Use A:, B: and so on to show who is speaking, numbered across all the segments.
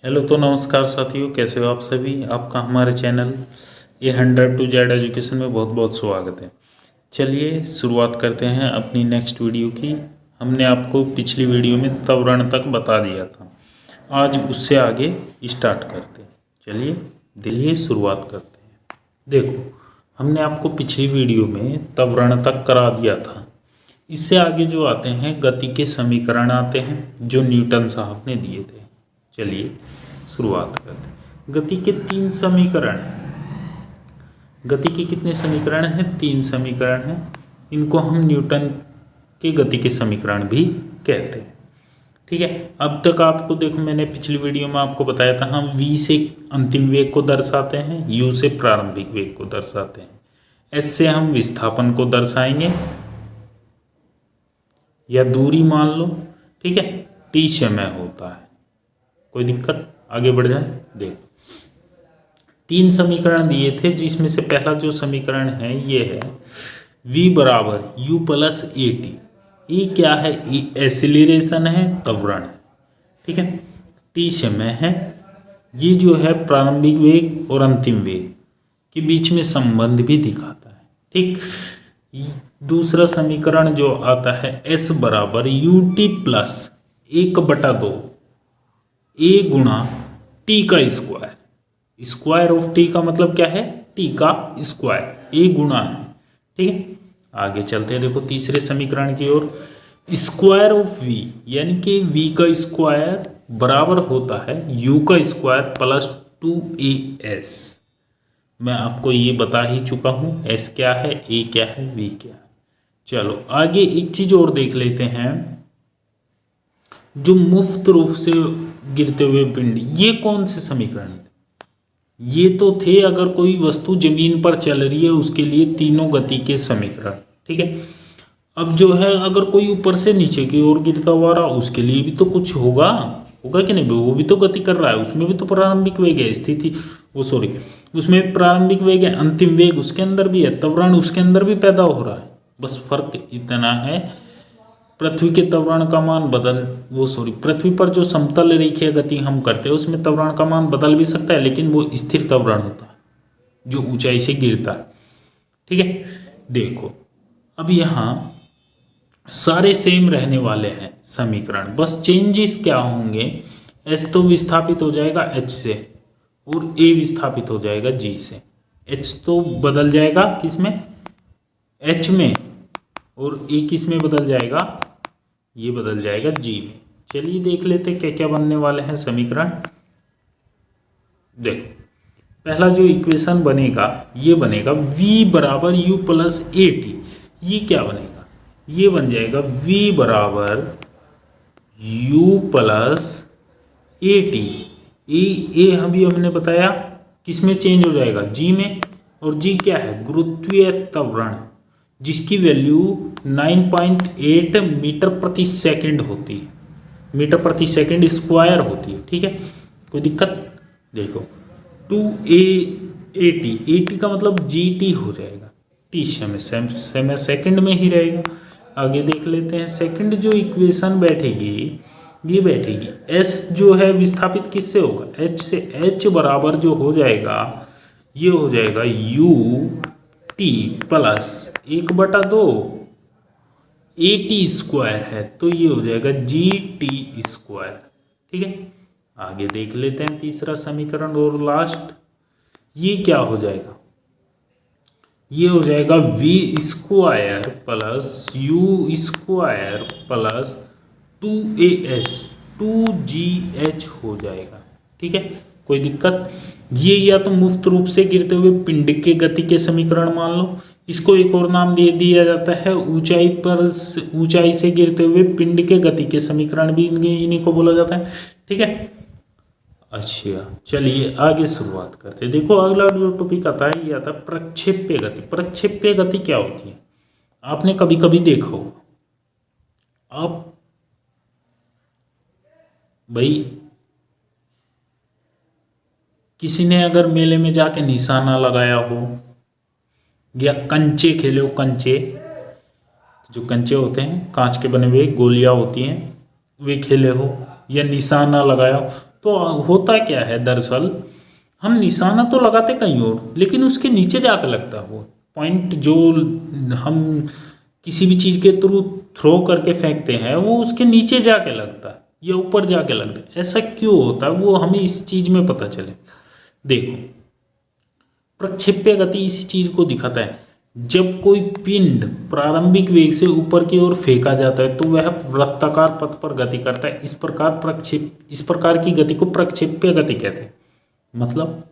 A: Hello तो नमस्कार साथियों, कैसे हो आप सभी। आपका हमारे channel A100 to Z education में बहुत बहुत स्वागत है। चलिए शुरुआत करते हैं अपनी नेक्स्ट वीडियो की। हमने आपको पिछली वीडियो में त्वरण तक बता दिया था, आज उससे आगे स्टार्ट करते हैं। चलिए शुरुआत करते हैं। देखो, हमने आपको पिछली वीडियो में त्वरण तक करा दिया था। इससे आगे जो आते हैं गति के समीकरण आते हैं जो न्यूटन साहब ने दिए थे। चलिए शुरुआत करते हैं। गति के 3 समीकरण हैं। गति के कितने समीकरण हैं? 3 समीकरण हैं। इनको हम न्यूटन के गति के समीकरण भी कहते हैं। ठीक है, अब तक आपको देखो, मैंने पिछली वीडियो में आपको बताया था हम v से अंतिम वेग को दर्शाते हैं, u से प्रारंभिक वेग को दर्शाते हैं, s से हम विस्थापन को दर्शाएंगे या दूरी मान लो। ठीक है, t समय होता है। कोई दिक्कत? आगे बढ़ जाए। देखो, 3 समीकरण दिए थे जिसमें से पहला जो समीकरण है ये है v बराबर u प्लस ए टी। ये क्या है? एसिलेरेशन है, त्वरण है। ठीक है, t समय है। ये जो है प्रारंभिक वेग और अंतिम वेग के बीच में संबंध भी दिखाता है। ठीक, दूसरा समीकरण जो आता है s बराबर यू टी प्लस 1/2 a गुणा टी का स्क्वायर। स्क्वायर ऑफ टी का मतलब क्या है? टी का स्क्वायर, ए गुणा है। ठीक है, आगे चलते हैं। देखो तीसरे समीकरण की ओर। स्क्वायर ऑफ वी यानी कि वी का स्क्वायर बराबर होता है यू का स्क्वायर प्लस 2as। मैं आपको ये बता ही चुका हूँ, एस क्या है, ए क्या है, वी क्या है। चलो आगे एक चीज और देख लेते हैं। जो मुफ्त रूप से गिरते हुए पिंड, ये कौन से समीकरण थे? ये तो थे अगर कोई वस्तु जमीन पर चल रही है उसके लिए तीनों गति के समीकरण। ठीक है, अब जो है अगर कोई ऊपर से नीचे की ओर गिरता हुआ रहा उसके लिए भी तो कुछ होगा कि नहीं? वो भी तो गति कर रहा है, उसमें भी तो प्रारंभिक वेग है, स्थिति वो सॉरी उसमें प्रारंभिक वेग है, अंतिम वेग उसके अंदर भी है, त्वरण उसके अंदर भी पैदा हो रहा है। बस फर्क इतना है, पृथ्वी के त्वरण का मान पृथ्वी पर जो समतल रेखीय गति हम करते हैं उसमें त्वरण का मान बदल भी सकता है, लेकिन वो स्थिर त्वरण होता है जो ऊंचाई से गिरता है। ठीक है, देखो अब यहाँ सारे सेम रहने वाले हैं समीकरण, बस चेंजेस क्या होंगे? एस तो विस्थापित हो जाएगा एच से और ए विस्थापित हो जाएगा जी से। एच तो बदल जाएगा किस में? एच में, और ए किस में बदल जाएगा? ये बदल जाएगा जी में। चलिए देख लेते क्या क्या बनने वाले हैं समीकरण। देखो, पहला जो इक्वेशन बनेगा ये बनेगा v बराबर u प्लस ए टी। ये क्या बनेगा? ये बन जाएगा v बराबर u प्लस ए टी। ए अभी हमने बताया किस में चेंज हो जाएगा? जी में, और जी क्या है? गुरुत्वीय त्वरण, जिसकी वैल्यू 9.8 मीटर प्रति सेकंड होती है, मीटर प्रति सेकंड स्क्वायर होती है। ठीक है, कोई दिक्कत? देखो 2a/टी का मतलब gt हो जाएगा, टी समय सेकंड में ही रहेगा। आगे देख लेते हैं। सेकंड जो इक्वेशन बैठेगी ये बैठेगी s जो है विस्थापित किससे होगा? h से। h बराबर जो हो जाएगा ये हो जाएगा u T plus 1/2 A T square है, तो ये हो जाएगा जी टी स्क्वायर। ठीक है, आगे देख लेते हैं तीसरा समीकरण और लास्ट। ये क्या हो जाएगा? ये हो जाएगा V square plus U square plus 2as 2gh हो जाएगा। ठीक है, कोई दिक्कत? ये या तो मुफ्त रूप से गिरते हुए पिंड के गति के समीकरण मान लो, इसको एक और नाम दे दिया जाता है ऊंचाई से गिरते हुए पिंड के गति के समीकरण भी इन्हीं को बोला जाता है। ठीक है, अच्छा चलिए आगे शुरुआत करते हैं। देखो अगला जो टॉपिक आता है ये आता है प्रक्षेप्य गति। प्रक्षेप्य गति क्या होती है? आपने कभी कभी देखा होगा, आप भाई किसी ने अगर मेले में जाके निशाना लगाया हो या कंचे खेले हो, कंचे जो कंचे होते हैं कांच के बने हुए गोलियां होती हैं वे खेले हो, या निशाना लगाया हो, तो होता क्या है दरअसल, हम निशाना तो लगाते कहीं और, लेकिन उसके नीचे जाकर लगता है वो पॉइंट जो हम किसी भी चीज़ के थ्रू थ्रो करके फेंकते हैं, वो उसके नीचे जाके लगता है या ऊपर जाके लगता है। ऐसा क्यों होता है वो हमें इस चीज़ में पता चले। देखो, प्रक्षेप्य गति इसी चीज़ को दिखाता है। जब कोई पिंड प्रारंभिक वेग से ऊपर की ओर फेंका जाता है तो वह वृत्ताकार पथ पर गति करता है। इस प्रकार की गति को प्रक्षेप्य गति कहते हैं। मतलब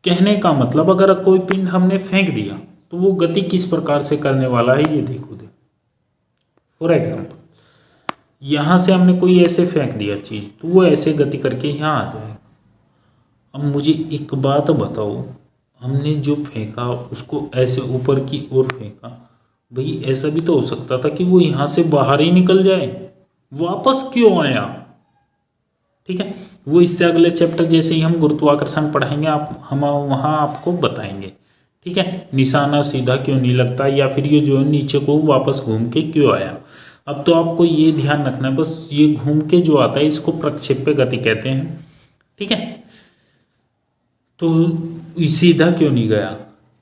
A: कहने का मतलब, अगर कोई पिंड हमने फेंक दिया तो वो गति किस प्रकार से करने वाला है ये देखो। फॉर एग्जाम्पल, यहां से हमने कोई ऐसे फेंक दिया चीज तो वो ऐसे गति करके यहाँ आ जाएगा। अब मुझे एक बात बताओ, हमने जो फेंका उसको ऐसे ऊपर की ओर फेंका, भाई ऐसा भी तो हो सकता था कि वो यहाँ से बाहर ही निकल जाए, वापस क्यों आया? ठीक है, वो इससे अगले चैप्टर जैसे ही हम गुरुत्वाकर्षण पढ़ाएंगे हम वहाँ आपको बताएंगे। ठीक है, निशाना सीधा क्यों नहीं लगता, या फिर ये जो नीचे को वापस घूम के क्यों आया। अब तो आपको ये ध्यान रखना है बस, ये घूम के जो आता है इसको प्रक्षेप्य गति कहते हैं। ठीक है, तो सीधा क्यों नहीं गया,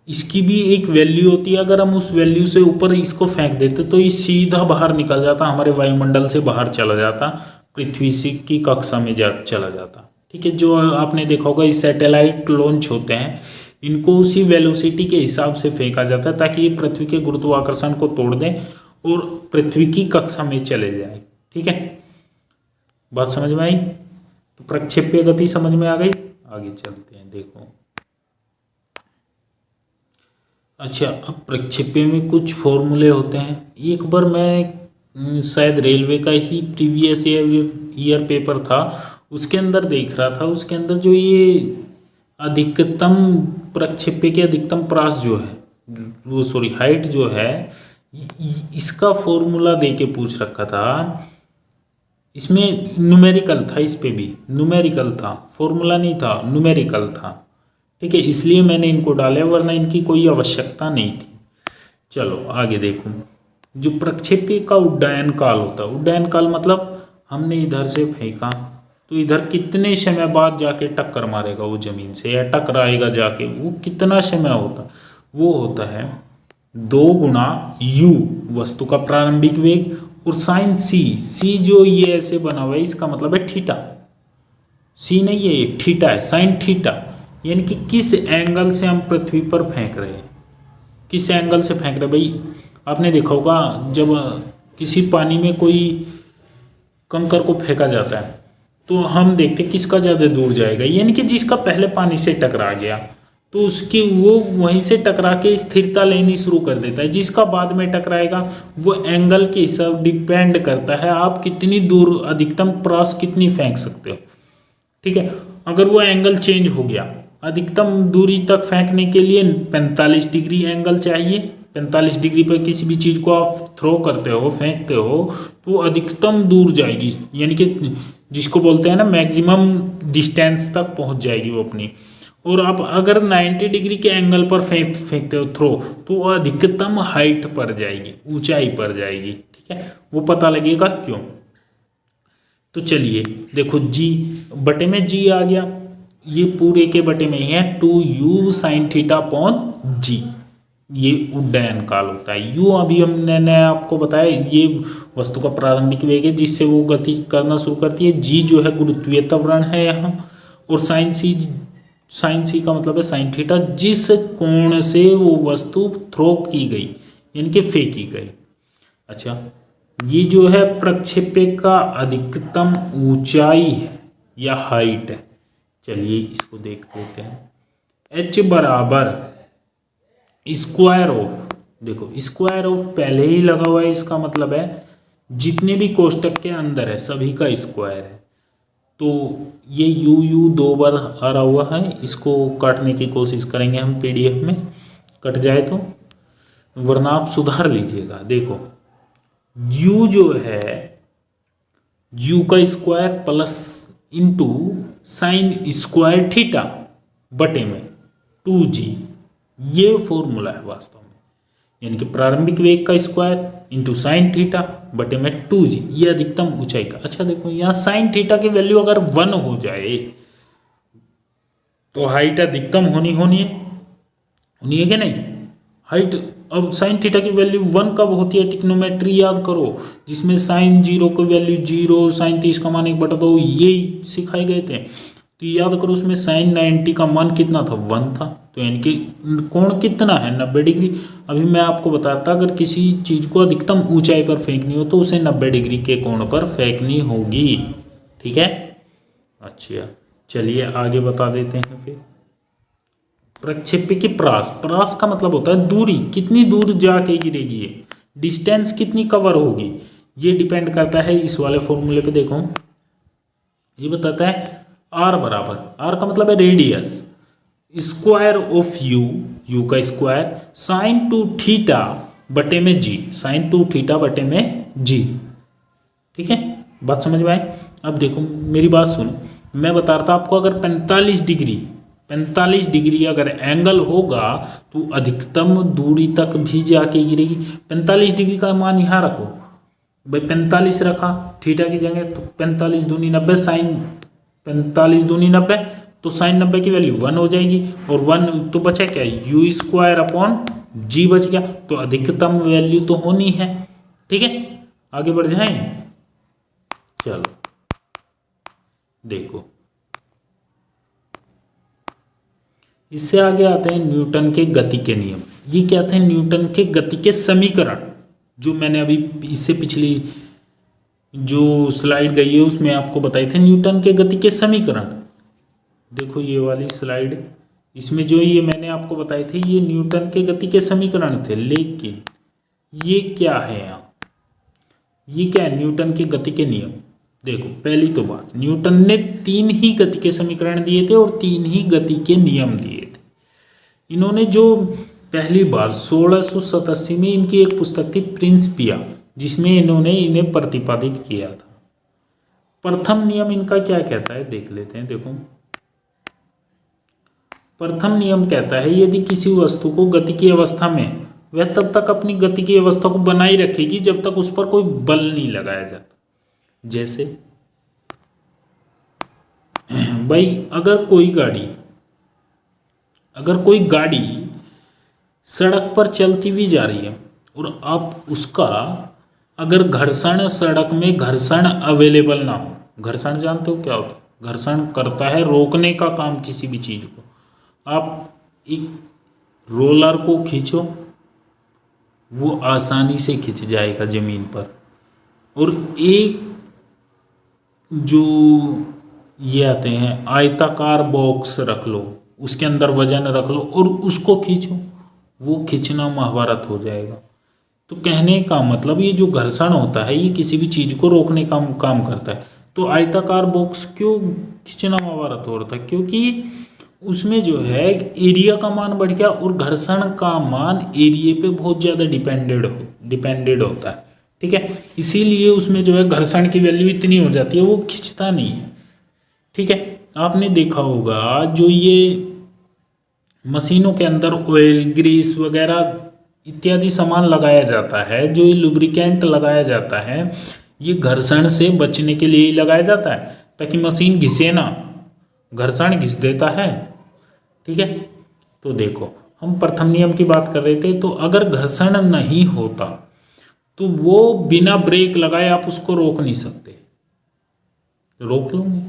A: इसकी भी एक वैल्यू होती है। अगर हम उस वैल्यू से ऊपर इसको फेंक देते तो ये सीधा बाहर निकल जाता, हमारे वायुमंडल से बाहर चला जाता, पृथ्वी से की कक्षा में चला जाता। ठीक है, जो आपने देखा होगा इस सैटेलाइट लॉन्च होते हैं, इनको उसी वेलोसिटी के हिसाब से फेंका जाता है ताकि ये पृथ्वी के गुरुत्वाकर्षण को तोड़ दें और पृथ्वी की कक्षा में चले जाए। ठीक है, बात समझ में आई? तो प्रक्षेप्य गति समझ में आ गई। आगे चलते हैं। देखो, अच्छा, अब प्रक्षेप्य में कुछ फॉर्मूले होते हैं। एक बार मैं शायद रेलवे का ही प्रीवियस ईयर पेपर था, उसके अंदर देख रहा था। उसके अंदर जो ये अधिकतम प्रक्षेप्य के अधिकतम प्रास जो है, वो सॉरी हाइट जो है, इसका फॉर्मूला दे के पूछ रखा था। इसमें न्यूमेरिकल था, इस पे भी न्यूमेरिकल था, फॉर्मूला नहीं था, न्यूमेरिकल था। ठीक है, इसलिए मैंने इनको डाले, वरना इनकी कोई आवश्यकता नहीं थी। चलो आगे देखो, जो प्रक्षेप्य का उड्डयन काल होता है, उड्डयन काल मतलब हमने इधर से फेंका तो इधर कितने समय बाद जाके टक्कर मारेगा वो जमीन से, या टकराएगा जाके, वो कितना समय होता, वो होता है 2 गुना u वस्तु का प्रारंभिक वेग और साइन सी जो ये ऐसे बना हुआ है इसका मतलब है थीटा। सी नहीं है, ये थीटा है, साइन थीटा, यानी कि किस एंगल से हम पृथ्वी पर फेंक रहे हैं, किस एंगल से फेंक रहे। भाई आपने देखा होगा जब किसी पानी में कोई कंकर को फेंका जाता है तो हम देखते किसका ज़्यादा दूर जाएगा, यानी कि जिसका पहले पानी से टकरा गया तो उसकी वो वहीं से टकरा के स्थिरता लेनी शुरू कर देता है। जिसका बाद में टकराएगा वो एंगल के हिसाब डिपेंड करता है आप कितनी दूर अधिकतम प्रास कितनी फेंक सकते हो। ठीक है, अगर वो एंगल चेंज हो गया, अधिकतम दूरी तक फेंकने के लिए 45 डिग्री एंगल चाहिए, 45 डिग्री पर किसी भी चीज़ को आप थ्रो करते हो, फेंकते हो, तो अधिकतम दूर जाएगी, यानी कि जिसको बोलते हैं ना मैक्सिमम डिस्टेंस तक पहुंच जाएगी वो अपनी। और आप अगर 90 डिग्री के एंगल पर फेंकते हो थ्रो, तो वो अधिकतम हाइट पर जाएगी, ऊंचाई पर जाएगी। ठीक है, वो पता लगेगा क्यों। तो चलिए देखो, जी बटे में जी आ गया, ये पूरे के बटे में ही है 2u sin थीटा अपॉन जी, ये उड्डयन काल होता है। यू अभी हमने आपको बताया ये वस्तु का प्रारंभिक वेग है जिससे वो गति करना शुरू करती है। जी जो है गुरुत्वीय त्वरण है यहाँ, और साइन सी का मतलब है साइन थीटा, जिस कोण से वो वस्तु थ्रो की गई यानी कि फेंकी गई। अच्छा, ये जो है प्रक्षेप्य का अधिकतम ऊंचाई है या हाइट है। चलिए इसको देख लेते हैं। h बराबर स्क्वायर ऑफ, देखो स्क्वायर ऑफ पहले ही लगा हुआ है, इसका मतलब है जितने भी कोष्टक के अंदर है सभी का स्क्वायर है। तो ये यू 2 बार आ रहा हुआ है, इसको काटने की कोशिश करेंगे हम पीडीएफ में, कट जाए तो, वरना आप सुधार लीजिएगा। देखो u जो है u का square plus into sine square theta बटे में 2g, ये फॉर्मूला है वास्तव में, यानी कि प्रारंभिक वेग का स्क्वायर इंटू साइन थीटा बटे में 2g, ये अधिकतम ऊंचाई का। अच्छा देखो यहाँ साइन थीटा की वैल्यू अगर 1 हो जाए तो हाइट अधिकतम होनी है कि नहीं? हाइट, अब साइन थीटा की वैल्यू 1 कब होती है? ट्रिग्नोमेट्री याद करो, जिसमें साइन 0 की वैल्यू 0, साइन 30 का मान 1/2, ये सिखाए गए थे। तो याद करो उसमें साइन 90 का मान कितना था? 1 था। तो यानी कि कोण कितना है? 90 डिग्री। अभी मैं आपको बताता, अगर किसी चीज़ को अधिकतम ऊंचाई पर फेंकनी हो तो उसे 90 डिग्री के कोण पर फेंकनी होगी। ठीक है, अच्छा चलिए आगे बता देते हैं फिर। प्रक्षेप्य की प्रास का मतलब होता है दूरी, कितनी दूर जाके गिरेगी ये, डिस्टेंस कितनी कवर होगी, ये डिपेंड करता है इस वाले फॉर्मूले पे। देखो ये बताता है आर बराबर, आर का मतलब है रेडियस, स्क्वायर ऑफ यू का स्क्वायर साइन 2 थीटा बटे में जी, साइन 2 थीटा बटे में जी। ठीक है, बात समझ में आई? अब देखो मेरी बात सुनो, मैं बता रहा था आपको, अगर 45 डिग्री अगर एंगल होगा तो अधिकतम दूरी तक भी जाके गिरेगी। 45 डिग्री का मान यहाँ रखो भाई, 45 रखा थीटा की जगह, तो 45 दूनी 90, साइन 45 दूनी 90, तो साइन 90 की वैल्यू 1 हो जाएगी, और 1 तो बचा क्या? यू स्क्वायर अपॉन जी बच गया, तो अधिकतम वैल्यू तो होनी है। ठीक है, आगे बढ़ जाएं। चलो देखो, इससे आगे आते हैं न्यूटन के गति के नियम। ये क्या थे? न्यूटन के गति के समीकरण, जो मैंने अभी इससे पिछली जो स्लाइड गई है उसमें आपको बताए थे न्यूटन के गति के समीकरण। देखो ये वाली स्लाइड, इसमें जो ये मैंने आपको बताए थे ये न्यूटन के गति के समीकरण थे। लेकिन ये क्या है यहाँ, ये क्या है? न्यूटन के गति के नियम। देखो पहली तो बात, न्यूटन ने 3 ही गति के समीकरण दिए थे और 3 ही गति के नियम दिए थे। इन्होंने जो पहली बार 1687 में इनकी एक पुस्तक थी प्रिंसिपिया, जिसमें इन्होंने इन्हें प्रतिपादित किया था। प्रथम नियम इनका क्या कहता है देख लेते हैं। देखो प्रथम नियम कहता है यदि किसी वस्तु को गति की अवस्था में, वह तब तक अपनी गति की अवस्था को बनाए रखेगी जब तक उस पर कोई बल नहीं लगाया जाता। जैसे भाई अगर कोई गाड़ी सड़क पर चलती हुई जा रही है और आप उसका अगर घर्षण, सड़क में घर्षण अवेलेबल ना हो, घर्षण जानते हो क्या होता है? घर्षण करता है रोकने का काम किसी भी चीज को। आप एक रोलर को खींचो, वो आसानी से खिंच जाएगा जमीन पर, और एक जो ये आते हैं आयताकार बॉक्स रख लो, उसके अंदर वजन रख लो और उसको खींचो, वो खींचना महाभारत हो जाएगा। तो कहने का मतलब ये जो घर्षण होता है ये किसी भी चीज को रोकने का काम करता है। तो आयताकार बॉक्स क्यों खींचना महाभारत हो रहा था? क्योंकि उसमें जो है एरिया का मान बढ़ गया और घर्षण का मान एरिया पे बहुत ज़्यादा डिपेंडेड होता है। ठीक है, इसीलिए उसमें जो है घर्षण की वैल्यू इतनी हो जाती है, वो खींचता नहीं है। ठीक है, आपने देखा होगा जो ये मशीनों के अंदर ऑयल, ग्रीस वगैरह इत्यादि सामान लगाया जाता है, जो ये लुब्रिकेंट लगाया जाता है, ये घर्षण से बचने के लिए ही लगाया जाता है, ताकि मशीन घिसे ना, घर्षण घिस देता है। ठीक है, तो देखो हम प्रथम नियम की बात कर रहे थे, तो अगर घर्षण नहीं होता तो वो बिना ब्रेक लगाए आप उसको रोक नहीं सकते। रोक लोगे,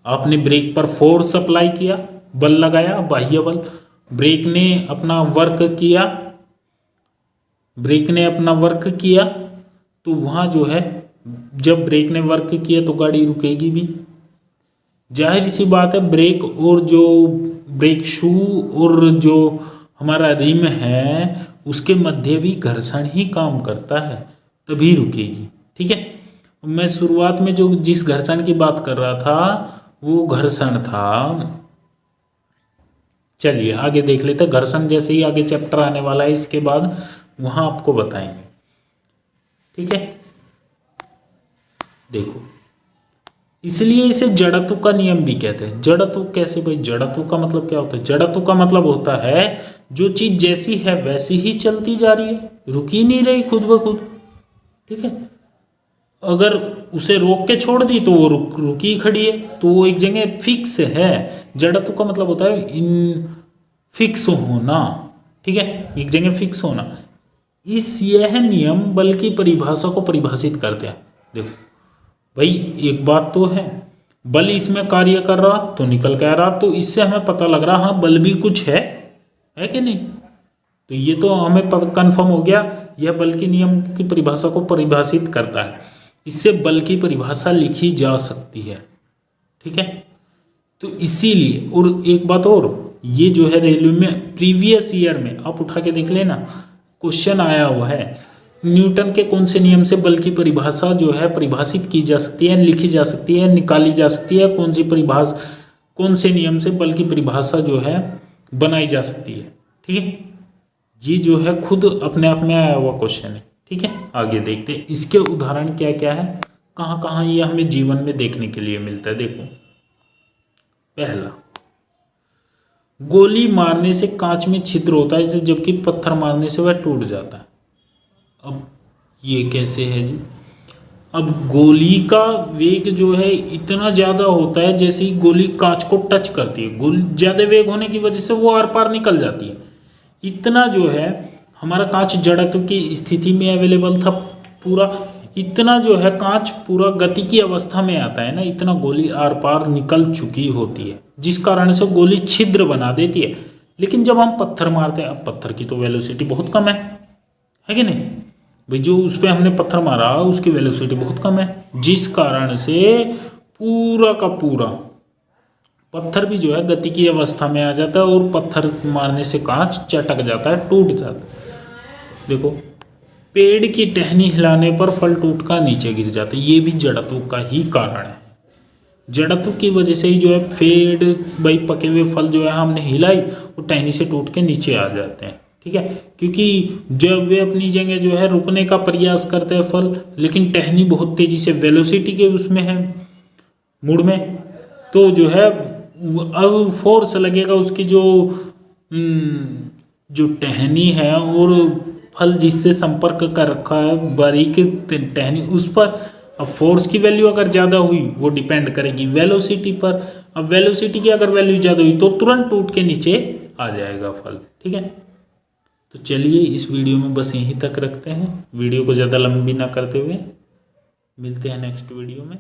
A: आपने ब्रेक पर फोर्स अप्लाई किया, बल लगाया, बाह्य बल, ब्रेक ने अपना वर्क किया, तो वहाँ जो है जब ब्रेक ने वर्क किया तो गाड़ी रुकेगी भी। जाहिर सी बात है, ब्रेक और जो ब्रेक शू और जो हमारा रिम है उसके मध्य भी घर्षण ही काम करता है, तभी रुकेगी। ठीक है, मैं शुरुआत में जो जिस घर्षण की बात कर रहा था वो घर्षण था। चलिए आगे देख लेते हैं, घर्षण जैसे ही आगे चैप्टर आने वाला है इसके बाद वहां आपको बताएंगे। ठीक है, देखो इसलिए इसे जड़त्व का नियम भी कहते हैं। जड़त्व कैसे भाई? जड़त्व का मतलब क्या होता है? जड़त्व का मतलब होता है जो चीज जैसी है वैसी ही चलती जा रही है, रुक ही नहीं रही खुद ब खुद। ठीक है। अगर उसे रोक के छोड़ दी तो वो रुकी खड़ी है, तो वो एक जगह फिक्स है। जड़त्व का मतलब होता है इन फिक्स होना, ठीक है, एक जगह फिक्स होना। यह नियम बल की परिभाषा को परिभाषित करते हैं। देखो भाई, एक बात तो है, बल इसमें कार्य कर रहा तो निकल के आ रहा, तो इससे हमें पता लग रहा हाँ बल भी कुछ है कि नहीं। तो ये तो हमें कंफर्म हो गया, यह बल के नियम की परिभाषा को परिभाषित करता है। इससे बल की परिभाषा लिखी जा सकती है, ठीक है। तो इसीलिए, और एक बात और, ये जो है रेलवे में प्रीवियस ईयर में आप उठा के देख लेना, क्वेश्चन आया हुआ है, न्यूटन के कौन से नियम से बल की परिभाषा जो है परिभाषित की जा सकती है, लिखी जा सकती है, निकाली जा सकती है, कौन सी परिभाषा, कौन से नियम से बल की परिभाषा जो है बनाई जा सकती है, ठीक है। ये जो है खुद अपने आप में आया हुआ क्वेश्चन है, ठीक है। आगे देखते हैं इसके उदाहरण क्या क्या है, कहाँ कहाँ ये हमें जीवन में देखने के लिए मिलता है। देखो, पहला, गोली मारने से कांच में छिद्र होता है जबकि पत्थर मारने से वह टूट जाता है। अब ये कैसे है जी? अब गोली का वेग जो है इतना ज़्यादा होता है, जैसे ही गोली कांच को टच करती है, गोली ज़्यादा वेग होने की वजह से वो आर पार निकल जाती है। इतना जो है हमारा कांच जड़त्व की स्थिति में अवेलेबल था पूरा, इतना जो है कांच पूरा गति की अवस्था में आता है ना, इतना गोली आर पार निकल चुकी होती है, जिस कारण से गोली छिद्र बना देती है। लेकिन जब हम पत्थर मारते हैं, अब पत्थर की तो वेलोसिटी बहुत कम है कि नहीं भाई, जो उस पर हमने पत्थर मारा उसकी वेलोसिटी बहुत कम है, जिस कारण से पूरा का पूरा पत्थर भी जो है गति की अवस्था में आ जाता है और पत्थर मारने से कांच चटक जाता है, टूट जाता है। देखो, पेड़ की टहनी हिलाने पर फल टूट कर नीचे गिर जाता है, ये भी जड़त्व का ही कारण है। जड़त्व की वजह से ही जो है पेड़, भाई पके हुए फल जो है हमने हिलाई, वो टहनी से टूट के नीचे आ जाते हैं, ठीक है। क्योंकि जब वे अपनी जगह जो है रुकने का प्रयास करते हैं फल, लेकिन टहनी बहुत तेजी से वेलोसिटी के उसमें है, मुड़ में, तो जो है अब फोर्स लगेगा उसकी जो टहनी है और फल जिससे संपर्क कर रखा है बारीक टहनी, उस पर अब फोर्स की वैल्यू अगर ज़्यादा हुई वो डिपेंड करेगी वेलोसिटी पर। अब वेलोसिटी की अगर वैल्यू ज़्यादा हुई तो तुरंत टूट के नीचे आ जाएगा फल, ठीक है। तो चलिए इस वीडियो में बस यहीं तक रखते हैं, वीडियो को ज़्यादा लंबी ना करते हुए मिलते हैं नेक्स्ट वीडियो में।